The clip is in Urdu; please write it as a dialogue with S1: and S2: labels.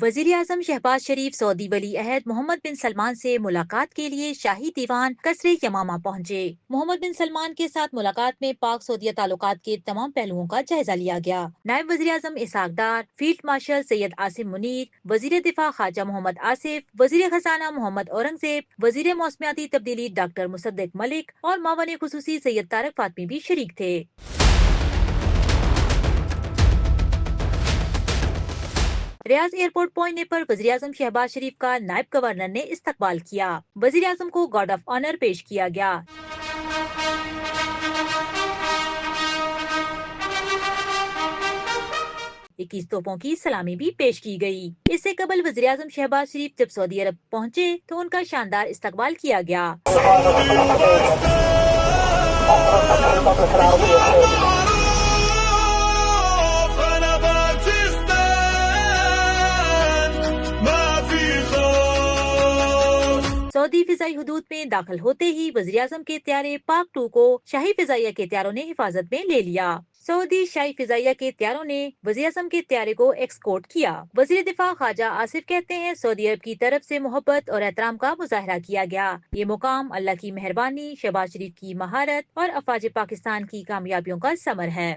S1: وزیر اعظم شہباز شریف سعودی ولی عہد محمد بن سلمان سے ملاقات کے لیے شاہی دیوان قصر یمامہ پہنچے۔ محمد بن سلمان کے ساتھ ملاقات میں پاک سعودیہ تعلقات کے تمام پہلوؤں کا جائزہ لیا گیا۔ نائب وزیر اعظم اسحاق ڈار، فیلڈ مارشل سید عاصم منیر، وزیر دفاع خواجہ محمد آصف، وزیر خزانہ محمد اورنگزیب، وزیر موسمیاتی تبدیلی ڈاکٹر مصدق ملک اور معاون خصوصی سید طارق فاطمی بھی شریک تھے۔ ریاض ایئرپورٹ پہنچنے پر وزیر اعظم شہباز شریف کا نائب گورنر نے استقبال کیا۔ وزیر اعظم کو گارڈ آف آنر پیش کیا گیا۔ 21 توپوں کی سلامی بھی پیش کی گئی۔ اس سے قبل وزیر اعظم شہباز شریف جب سعودی عرب پہنچے تو ان کا شاندار استقبال کیا گیا۔ سعودی فضائی حدود میں داخل ہوتے ہی وزیر اعظم کے طیارے پاک 2 کو شاہی فضائیہ کے طیاروں نے حفاظت میں لے لیا۔ سعودی شاہی فضائیہ کے طیاروں نے وزیر اعظم کے طیارے کو ایکسکورٹ کیا۔ وزیر دفاع خواجہ آصف کہتے ہیں سعودی عرب کی طرف سے محبت اور احترام کا مظاہرہ کیا گیا۔ یہ مقام اللہ کی مہربانی، شہباز شریف کی مہارت اور افواج پاکستان کی کامیابیوں کا ثمر ہے۔